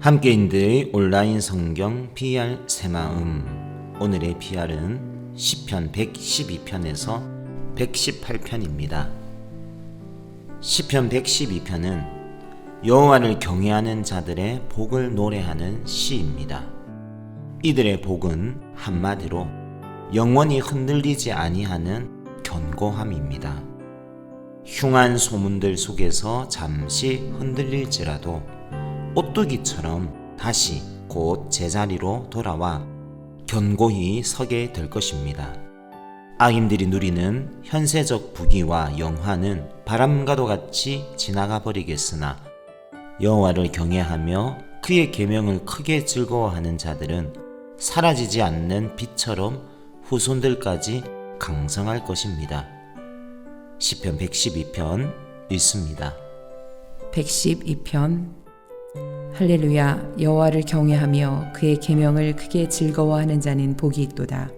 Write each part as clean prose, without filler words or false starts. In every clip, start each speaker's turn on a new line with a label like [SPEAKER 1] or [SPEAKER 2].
[SPEAKER 1] 함께 인들 온라인 성경 PR 새마음, 오늘의 PR은 시편 112편에서 118편입니다. 시편 112편은 여호와를 경외하는 자들의 복을 노래하는 시입니다. 이들의 복은 한마디로 영원히 흔들리지 아니하는 견고함입니다. 흉한 소문들 속에서 잠시 흔들릴지라도 오뚜기처럼 다시 곧 제자리로 돌아와 견고히 서게 될 것입니다. 악인들이 누리는 현세적 부귀와 영화는 바람과도 같이 지나가 버리겠으나 여호와를 경외하며 그의 계명을 크게 즐거워하는 자들은 사라지지 않는 빛처럼 후손들까지 강성할 것입니다. 시편 112편 읽습니다.
[SPEAKER 2] 112편 할렐루야. 여호와를 경외하며 그의 계명을 크게 즐거워하는 자는 복이 있도다.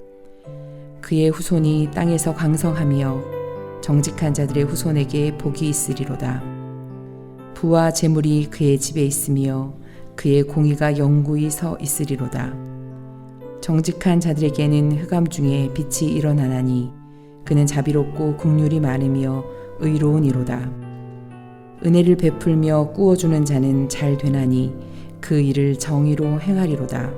[SPEAKER 2] 그의 후손이 땅에서 강성하며 정직한 자들의 후손에게 복이 있으리로다. 부와 재물이 그의 집에 있으며 그의 공의가 영구히 서 있으리로다. 정직한 자들에게는 흑암 중에 빛이 일어나나니 그는 자비롭고 긍휼이 많으며 의로운 이로다. 은혜를 베풀며 꾸어주는 자는 잘 되나니 그 일을 정의로 행하리로다.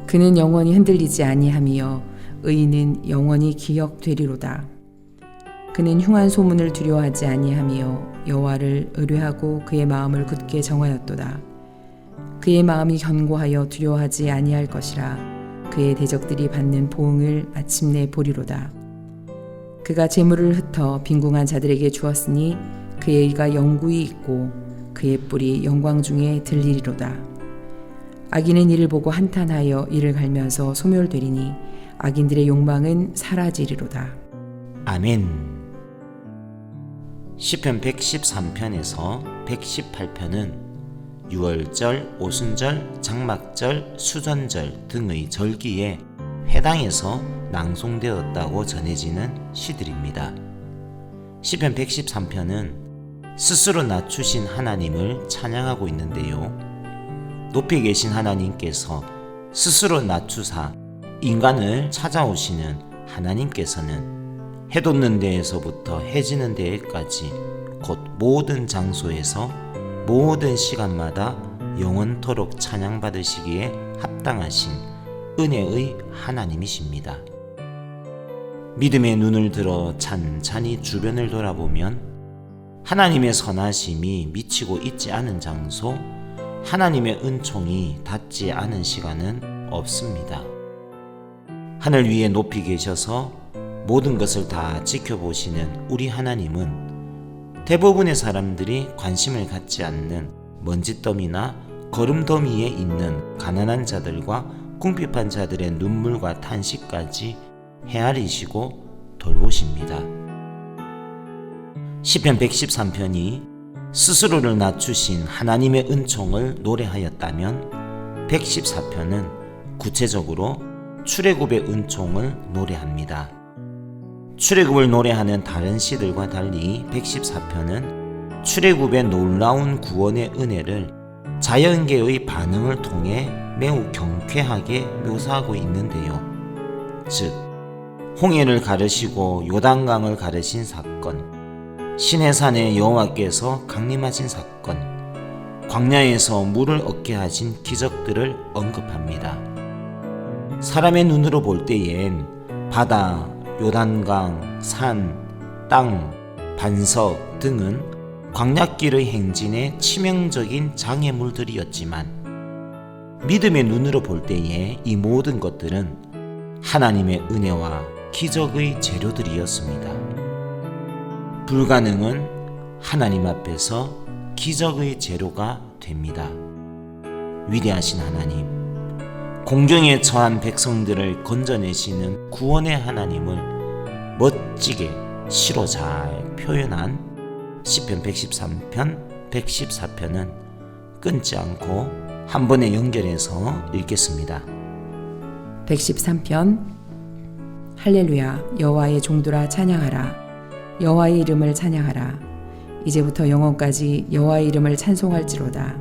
[SPEAKER 2] 그는 영원히 흔들리지 아니하며 의인은 영원히 기억되리로다. 그는 흉한 소문을 두려워하지 아니하며 여호와를 의뢰하고 그의 마음을 굳게 정하였도다. 그의 마음이 견고하여 두려워하지 아니할 것이라. 그의 대적들이 받는 보응을 마침내 보리로다. 그가 재물을 흩어 빈궁한 자들에게 주었으니 그의 의가 영구히 있고 그의 뿔이 영광 중에 들리리로다. 악인은 이를 보고 한탄하여 이를 갈면서 소멸되리니 악인들의 욕망은 사라지리로다.
[SPEAKER 1] 아멘. 시편 113편에서 118편은 유월절, 오순절, 장막절, 수전절 등의 절기에 회당에서 낭송되었다고 전해지는 시들입니다. 시편 113편은 스스로 낮추신 하나님을 찬양하고 있는데요. 높이 계신 하나님께서 스스로 낮추사 인간을 찾아오시는 하나님께서는 해 돋는 데에서부터 해 지는 데까지 곧 모든 장소에서 모든 시간마다 영원토록 찬양받으시기에 합당하신 은혜의 하나님이십니다. 믿음의 눈을 들어 찬찬히 주변을 돌아보면 하나님의 선하심이 미치고 있지 않은 장소, 하나님의 은총이 닿지 않은 시간은 없습니다. 하늘 위에 높이 계셔서 모든 것을 다 지켜보시는 우리 하나님은 대부분의 사람들이 관심을 갖지 않는 먼지더미나 거름더미에 있는 가난한 자들과 궁핍한 자들의 눈물과 탄식까지 헤아리시고 돌보십니다. 시편 113편이 스스로를 낮추신 하나님의 은총을 노래하였다면 114편은 구체적으로 출애굽의 은총을 노래합니다. 출애굽을 노래하는 다른 시들과 달리 114편은 출애굽의 놀라운 구원의 은혜를 자연계의 반응을 통해 매우 경쾌하게 묘사하고 있는데요. 즉, 홍해를 가르시고 요단강을 가르신 사건, 시내산에 여호와께서 강림하신 사건, 광야에서 물을 얻게 하신 기적들을 언급합니다. 사람의 눈으로 볼 때엔 바다, 요단강, 산, 땅, 반석 등은 광야길의 행진에 치명적인 장애물들이었지만 믿음의 눈으로 볼 때에 이 모든 것들은 하나님의 은혜와 기적의 재료들이었습니다. 불가능은 하나님 앞에서 기적의 재료가 됩니다. 위대하신 하나님, 공경에 처한 백성들을 건져내시는 구원의 하나님을 멋지게 시로 잘 표현한 시편 113편, 114편은 끊지 않고 한 번에 연결해서 읽겠습니다.
[SPEAKER 2] 113편 할렐루야. 여호와의 종들아 찬양하라. 여호와의 이름을 찬양하라. 이제부터 영원까지 여호와의 이름을 찬송할지로다.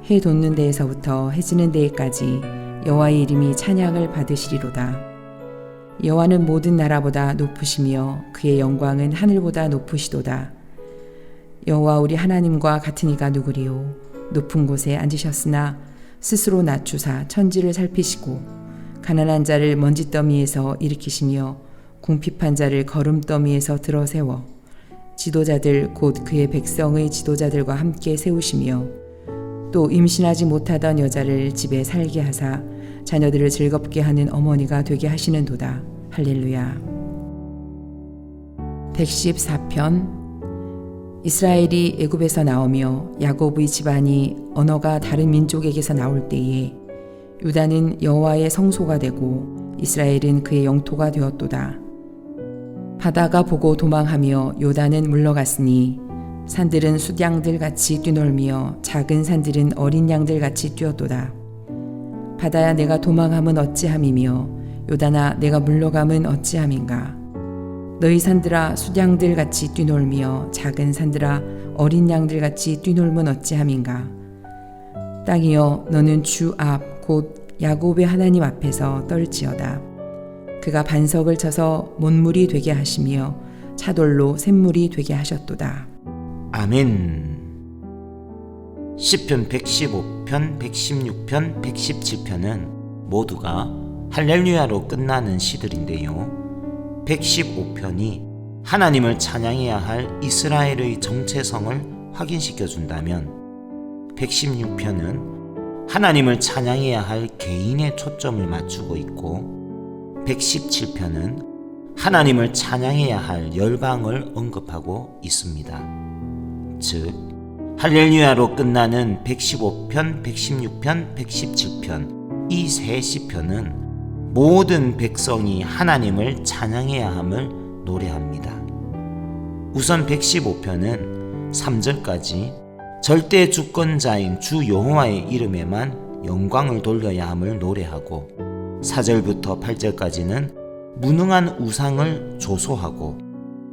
[SPEAKER 2] 해 돋는 데에서부터 해 지는 데에까지 여호와의 이름이 찬양을 받으시리로다. 여호와는 모든 나라보다 높으시며 그의 영광은 하늘보다 높으시도다. 여호와 우리 하나님과 같은 이가 누구리요? 높은 곳에 앉으셨으나 스스로 낮추사 천지를 살피시고 가난한 자를 먼지더미에서 일으키시며 궁핍한 자를 거름더미에서 들어세워 지도자들 곧 그의 백성의 지도자들과 함께 세우시며 또 임신하지 못하던 여자를 집에 살게 하사 자녀들을 즐겁게 하는 어머니가 되게 하시는도다. 할렐루야. 114편. 이스라엘이 애굽에서 나오며 야곱의 집안이 언어가 다른 민족에게서 나올 때에 유다는 여호와의 성소가 되고 이스라엘은 그의 영토가 되었도다. 바다가 보고 도망하며 요단은 물러갔으니 산들은 숫양들 같이 뛰놀며 작은 산들은 어린 양들 같이 뛰었도다. 바다야 내가 도망함은 어찌함이며 요단아 내가 물러감은 어찌함인가. 너희 산들아 숫양들 같이 뛰놀며 작은 산들아 어린 양들 같이 뛰놀면 어찌함인가. 땅이여 너는 주 앞 곧 야곱의 하나님 앞에서 떨지어다. 그가 반석을 쳐서 못물이 되게 하시며 차돌로 샘물이 되게 하셨도다.
[SPEAKER 1] 아멘. 시편 115편, 116편, 117편은 모두가 할렐루야로 끝나는 시들인데요. 115편이 하나님을 찬양해야 할 이스라엘의 정체성을 확인시켜 준다면 116편은 하나님을 찬양해야 할 개인의 초점을 맞추고 있고 117편은 하나님을 찬양해야 할 열방을 언급하고 있습니다. 즉 할렐루야로 끝나는 115편, 116편, 117편 이 세 시편은 모든 백성이 하나님을 찬양해야 함을 노래합니다. 우선 115편은 3절까지 절대 주권자인 주 여호와의 이름에만 영광을 돌려야 함을 노래하고 4절부터 8절까지는 무능한 우상을 조소하고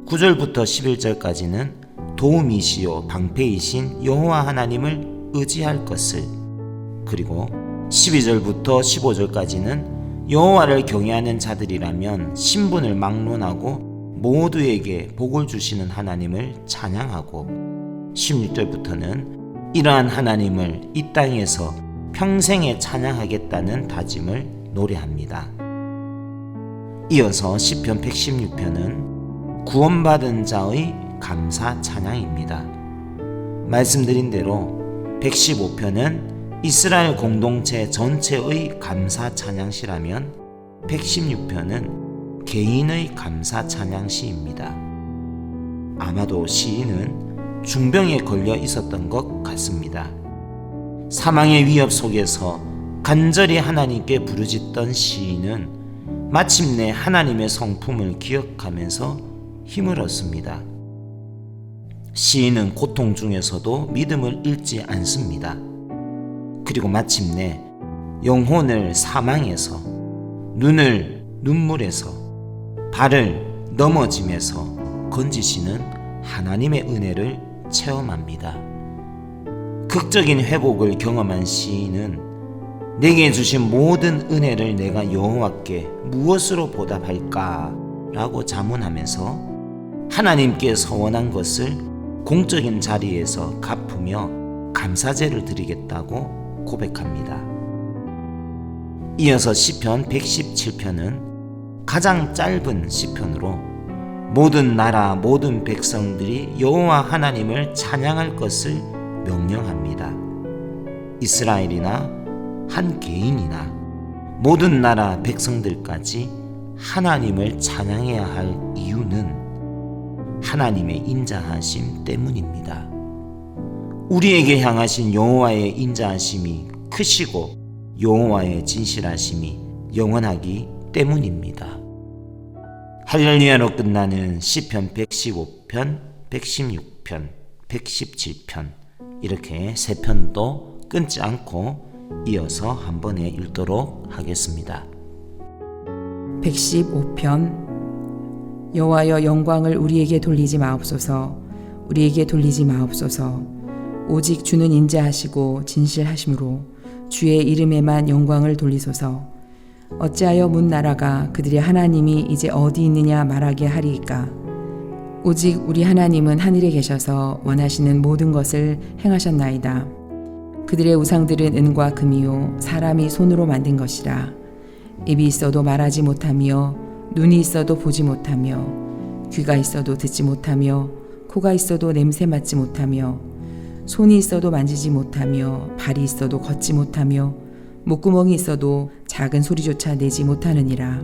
[SPEAKER 1] 9절부터 11절까지는 도움이시요 방패이신 여호와 하나님을 의지할 것을, 그리고 12절부터 15절까지는 여호와를 경외하는 자들이라면 신분을 막론하고 모두에게 복을 주시는 하나님을 찬양하고 16절부터는 이러한 하나님을 이 땅에서 평생에 찬양하겠다는 다짐을 노래합니다. 이어서 시편 116편은 구원받은 자의 감사 찬양입니다. 말씀드린 대로 115편은 이스라엘 공동체 전체의 감사 찬양시라면 116편은 개인의 감사 찬양시입니다. 아마도 시인은 중병에 걸려 있었던 것 같습니다. 사망의 위협 속에서 간절히 하나님께 부르짖던 시인은 마침내 하나님의 성품을 기억하면서 힘을 얻습니다. 시인은 고통 중에서도 믿음을 잃지 않습니다. 그리고 마침내 영혼을 사망에서, 눈을 눈물에서, 발을 넘어짐에서 건지시는 하나님의 은혜를 체험합니다. 극적인 회복을 경험한 시인은 내게 주신 모든 은혜를 내가 여호와께 무엇으로 보답할까? 라고 자문하면서 하나님께 서원한 것을 공적인 자리에서 갚으며 감사제를 드리겠다고 고백합니다. 이어서 시편 117편은 가장 짧은 시편으로 모든 나라 모든 백성들이 여호와 하나님을 찬양할 것을 명령합니다. 이스라엘이나 한 개인이나 모든 나라 백성들까지 하나님을 찬양해야 할 이유는 하나님의 인자하심 때문입니다. 우리에게 향하신 여호와의 인자하심이 크시고 여호와의 진실하심이 영원하기 때문입니다. 할렐루야로 끝나는 시편 115편, 116편, 117편 이렇게 세 편도 끊지 않고 이어서 한 번에 읽도록 하겠습니다.
[SPEAKER 2] 115편. 여호와여 영광을 우리에게 돌리지 마옵소서. 우리에게 돌리지 마옵소서. 오직 주는 인자하시고 진실하심으로 주의 이름에만 영광을 돌리소서. 어찌하여 문 나라가 그들의 하나님이 이제 어디 있느냐 말하게 하리이까. 오직 우리 하나님은 하늘에 계셔서 원하시는 모든 것을 행하셨나이다. 그들의 우상들은 은과 금이요 사람이 손으로 만든 것이라. 입이 있어도 말하지 못하며 눈이 있어도 보지 못하며 귀가 있어도 듣지 못하며 코가 있어도 냄새 맡지 못하며 손이 있어도 만지지 못하며 발이 있어도 걷지 못하며 목구멍이 있어도 작은 소리조차 내지 못하느니라.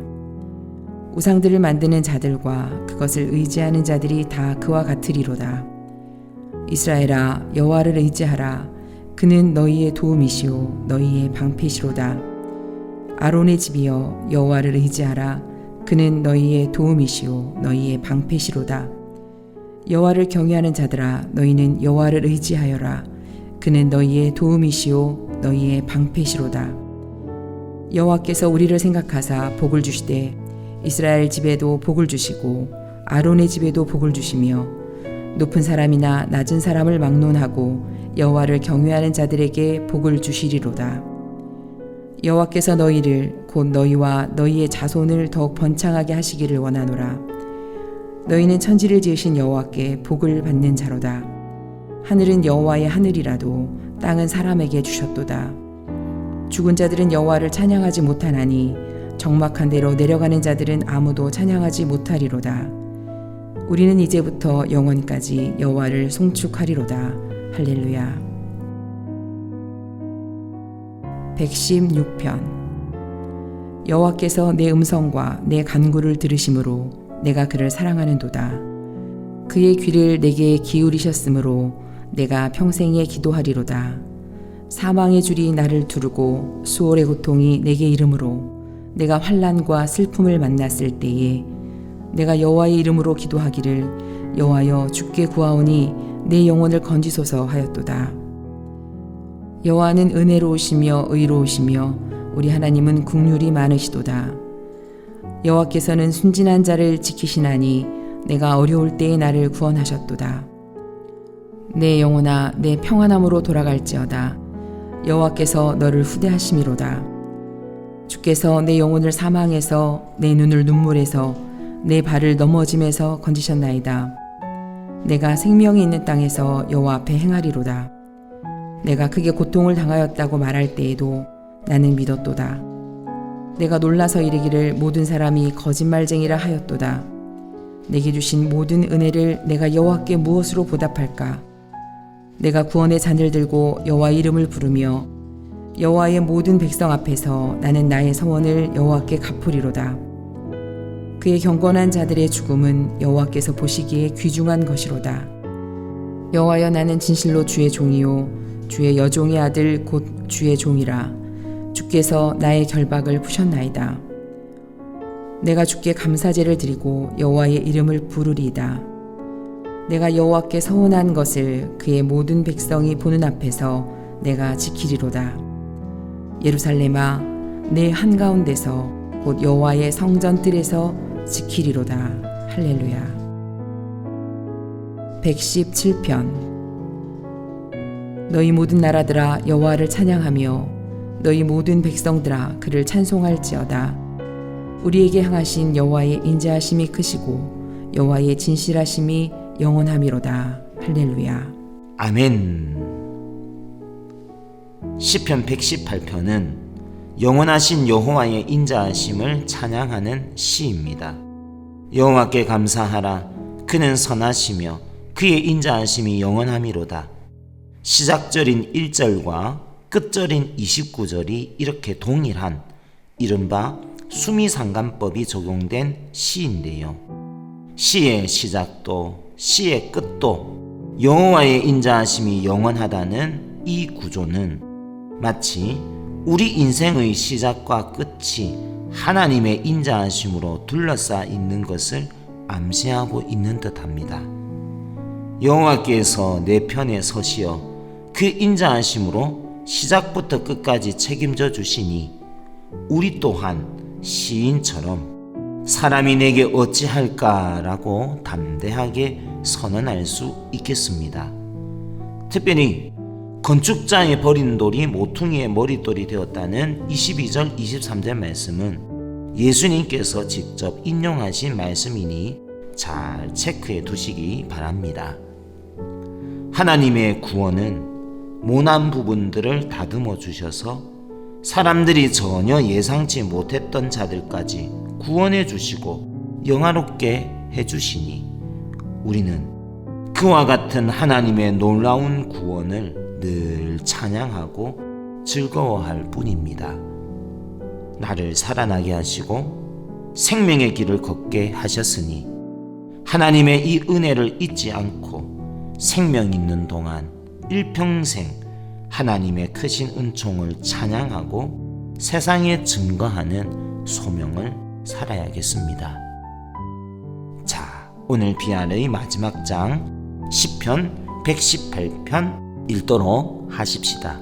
[SPEAKER 2] 우상들을 만드는 자들과 그것을 의지하는 자들이 다 그와 같으리로다. 이스라엘아, 여호와를 의지하라. 그는 너희의 도움이시오 너희의 방패시로다. 아론의 집이여, 여호와를 의지하라. 그는 너희의 도움이시오 너희의 방패시로다. 여호와를 경외하는 자들아, 너희는 여호와를 의지하여라. 그는 너희의 도움이시오 너희의 방패시로다. 여호와께서 우리를 생각하사 복을 주시되 이스라엘 집에도 복을 주시고 아론의 집에도 복을 주시며 높은 사람이나 낮은 사람을 막론하고 여호와를 경외하는 자들에게 복을 주시리로다. 여호와께서 너희를 곧 너희와 너희의 자손을 더욱 번창하게 하시기를 원하노라. 너희는 천지를 지으신 여호와께 복을 받는 자로다. 하늘은 여호와의 하늘이라도 땅은 사람에게 주셨도다. 죽은 자들은 여호와를 찬양하지 못하나니 적막한 데로 내려가는 자들은 아무도 찬양하지 못하리로다. 우리는 이제부터 영원까지 여호와를 송축하리로다. 할렐루야. 116편. 여호와께서 내 음성과 내 간구를 들으심으로 내가 그를 사랑하는도다. 그의 귀를 내게 기울이셨으므로 내가 평생에 기도하리로다. 사망의 줄이 나를 두르고 수월의 고통이 내게 이르므로 내가 환난과 슬픔을 만났을 때에 내가 여호와의 이름으로 기도하기를 여호와여 주께 구하오니 내 영혼을 건지소서 하였도다. 여호와는 은혜로우시며 의로우시며 우리 하나님은 긍휼이 많으시도다. 여호와께서는 순진한 자를 지키시나니 내가 어려울 때에 나를 구원하셨도다. 내 영혼아 내 평안함으로 돌아갈지어다. 여호와께서 너를 후대하심이로다. 주께서 내 영혼을 사망에서 내 눈을 눈물에서 내 발을 넘어짐에서 건지셨나이다. 내가 생명이 있는 땅에서 여호와 앞에 행하리로다. 내가 크게 고통을 당하였다고 말할 때에도 나는 믿었도다. 내가 놀라서 이르기를 모든 사람이 거짓말쟁이라 하였도다. 내게 주신 모든 은혜를 내가 여호와께 무엇으로 보답할까? 내가 구원의 잔을 들고 여호와 이름을 부르며 여호와의 모든 백성 앞에서 나는 나의 서원을 여호와께 갚으리로다. 그의 경건한 자들의 죽음은 여호와께서 보시기에 귀중한 것이로다. 여호와여 나는 진실로 주의 종이요 주의 여종의 아들 곧 주의 종이라. 주께서 나의 결박을 푸셨나이다. 내가 주께 감사제를 드리고 여호와의 이름을 부르리이다. 내가 여호와께 서원한 것을 그의 모든 백성이 보는 앞에서 내가 지키리로다. 예루살렘아 내 한가운데서 곧 여호와의 성전 뜰에서 지키리로다. 할렐루야. 117편. 너희 모든 나라들아 여호와를 찬양하며 너희 모든 백성들아 그를 찬송할지어다. 우리에게 향하신 여호와의 인자하심이 크시고 여호와의 진실하심이 영원함이로다. 할렐루야.
[SPEAKER 1] 아멘. 시편 118편은 영원하신 여호와의 인자하심을 찬양하는 시입니다. 여호와께 감사하라. 그는 선하시며 그의 인자하심이 영원함이로다. 시작절인 1절과 끝절인 29절이 이렇게 동일한 이른바 수미상관법이 적용된 시인데요. 시의 시작도 시의 끝도 여호와의 인자하심이 영원하다는 이 구조는 마치 우리 인생의 시작과 끝이 하나님의 인자하심으로 둘러싸 있는 것을 암시하고 있는 듯합니다. 여호와께서 내 편에 서시어 그 인자하심으로 시작부터 끝까지 책임져 주시니 우리 또한 시인처럼 사람이 내게 어찌할까라고 담대하게 선언할 수 있겠습니다. 특별히 건축자의 버린 돌이 모퉁이의 머릿돌이 되었다는 22절 23절 말씀은 예수님께서 직접 인용하신 말씀이니 잘 체크해 두시기 바랍니다. 하나님의 구원은 모난 부분들을 다듬어 주셔서 사람들이 전혀 예상치 못했던 자들까지 구원해 주시고 영화롭게 해 주시니 우리는 그와 같은 하나님의 놀라운 구원을 늘 찬양하고 즐거워할 뿐입니다. 나를 살아나게 하시고 생명의 길을 걷게 하셨으니 하나님의 이 은혜를 잊지 않고 생명 있는 동안 일평생 하나님의 크신 은총을 찬양하고 세상에 증거하는 소명을 살아야겠습니다. 자, 오늘 비알의 마지막 장 시편 118편 읽도록 하십시다.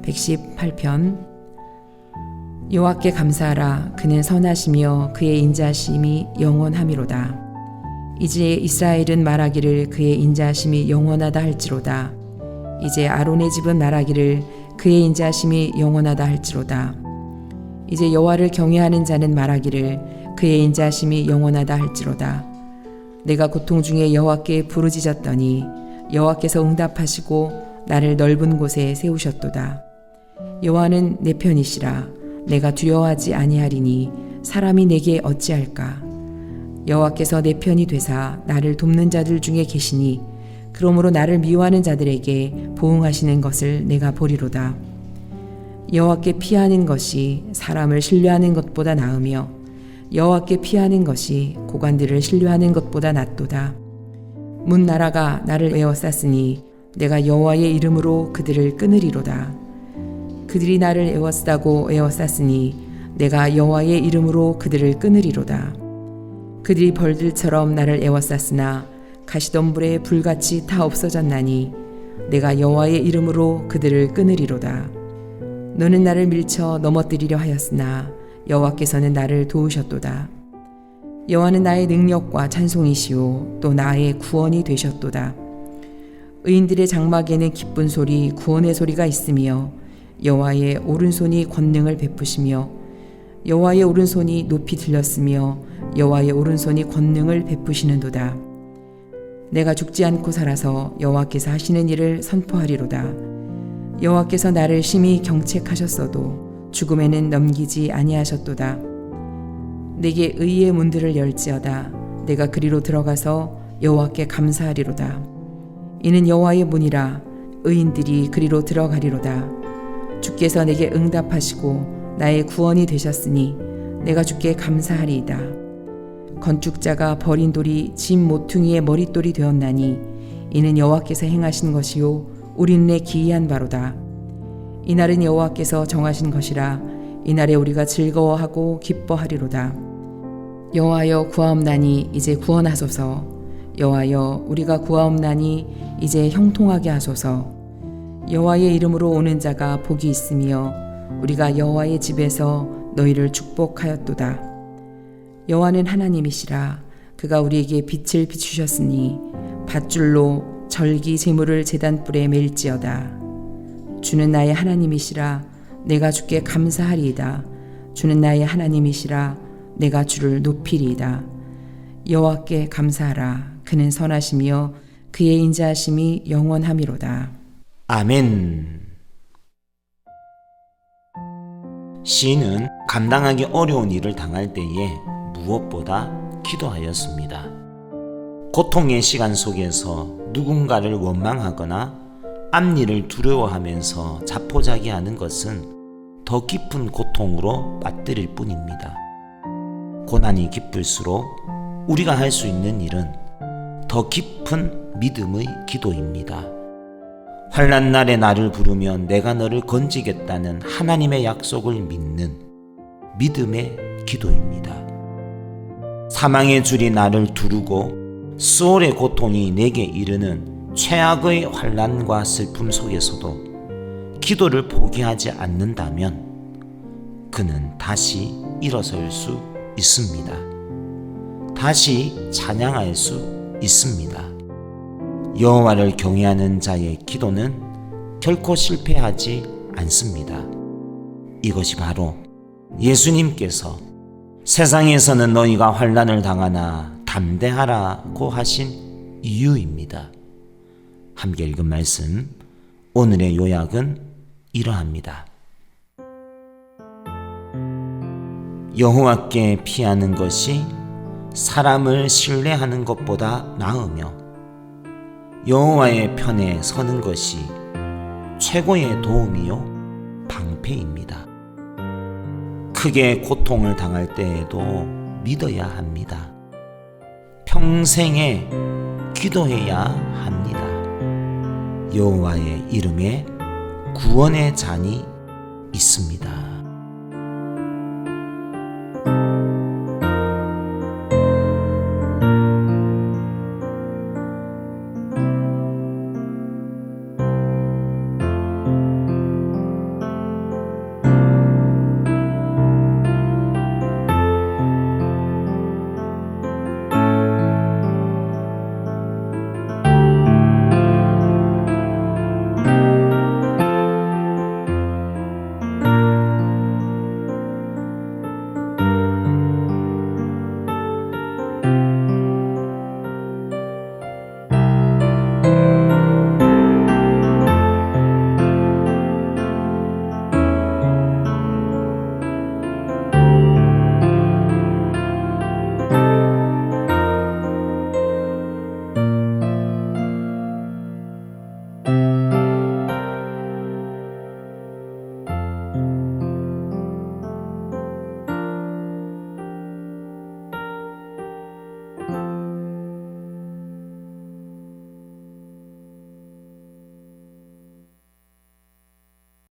[SPEAKER 2] 118편. 여호와께 감사하라. 그는 선하시며 그의 인자하심이 영원함이로다. 이제 이스라엘은 말하기를 그의 인자하심이 영원하다 할지로다. 이제 아론의 집은 말하기를 그의 인자하심이 영원하다 할지로다. 이제 여호와를 경외하는 자는 말하기를 그의 인자하심이 영원하다 할지로다. 내가 고통 중에 여호와께 부르짖었더니 여호와께서 응답하시고 나를 넓은 곳에 세우셨도다. 여호와는 내 편이시라. 내가 두려워하지 아니하리니 사람이 내게 어찌할까. 여호와께서 내 편이 되사 나를 돕는 자들 중에 계시니 그러므로 나를 미워하는 자들에게 보응하시는 것을 내가 보리로다. 여호와께 피하는 것이 사람을 신뢰하는 것보다 나으며 여호와께 피하는 것이 고관들을 신뢰하는 것보다 낫도다. 문 나라가 나를 에워쌌으니 내가 여호와의 이름으로 그들을 끊으리로다. 그들이 나를 에워싸고 에워쌌으니 내가 여호와의 이름으로 그들을 끊으리로다. 그들이 벌들처럼 나를 에워쌌으나 가시덤불에 불같이 다 없어졌나니 내가 여호와의 이름으로 그들을 끊으리로다. 너는 나를 밀쳐 넘어뜨리려 하였으나 여호와께서는 나를 도우셨도다. 여호와는 나의 능력과 찬송이시오 또 나의 구원이 되셨도다. 의인들의 장막에는 기쁜 소리 구원의 소리가 있으며 여호와의 오른손이 권능을 베푸시며 여호와의 오른손이 높이 들렸으며 여호와의 오른손이 권능을 베푸시는도다. 내가 죽지 않고 살아서 여호와께서 하시는 일을 선포하리로다. 여호와께서 나를 심히 경책하셨어도 죽음에는 넘기지 아니하셨도다. 내게 의의 문들을 열지어다. 내가 그리로 들어가서 여호와께 감사하리로다. 이는 여호와의 문이라. 의인들이 그리로 들어가리로다. 주께서 내게 응답하시고 나의 구원이 되셨으니 내가 주께 감사하리이다. 건축자가 버린 돌이 집 모퉁이의 머릿돌이 되었나니 이는 여호와께서 행하신 것이요 우리 눈에 기이한 바로다. 이날은 여호와께서 정하신 것이라. 이날에 우리가 즐거워하고 기뻐하리로다. 여호와여 구하옵나니 이제 구원하소서. 여호와여 우리가 구하옵나니 이제 형통하게 하소서. 여호와의 이름으로 오는 자가 복이 있으며 우리가 여호와의 집에서 너희를 축복하였도다. 여호와는 하나님이시라. 그가 우리에게 빛을 비추셨으니 밧줄로 절기 제물을 제단불에 맬지어다. 주는 나의 하나님이시라. 내가 주께 감사하리이다. 주는 나의 하나님이시라. 내가 주를 높이리이다. 여호와께 감사하라. 그는 선하시며 그의 인자하심이 영원함이로다.
[SPEAKER 1] 아멘. 시인은 감당하기 어려운 일을 당할 때에 무엇보다 기도하였습니다. 고통의 시간 속에서 누군가를 원망하거나 앞일을 두려워하면서 자포자기하는 것은 더 깊은 고통으로 빠뜨릴 뿐입니다. 고난이 깊을수록 우리가 할 수 있는 일은 더 깊은 믿음의 기도입니다. 환난 날에 나를 부르면 내가 너를 건지겠다는 하나님의 약속을 믿는 믿음의 기도입니다. 사망의 줄이 나를 두르고 수월의 고통이 내게 이르는 최악의 환난과 슬픔 속에서도 기도를 포기하지 않는다면 그는 다시 일어설 수 있습니다. 다시 찬양할 수 있습니다. 여호와를 경외하는 자의 기도는 결코 실패하지 않습니다. 이것이 바로 예수님께서 세상에서는 너희가 환난을 당하나 담대하라고 하신 이유입니다. 함께 읽은 말씀, 오늘의 요약은 이러합니다. 여호와께 피하는 것이 사람을 신뢰하는 것보다 나으며 여호와의 편에 서는 것이 최고의 도움이요 방패입니다. 크게 고통을 당할 때에도 믿어야 합니다. 평생에 기도해야 합니다. 여호와의 이름에 구원의 잔이 있습니다.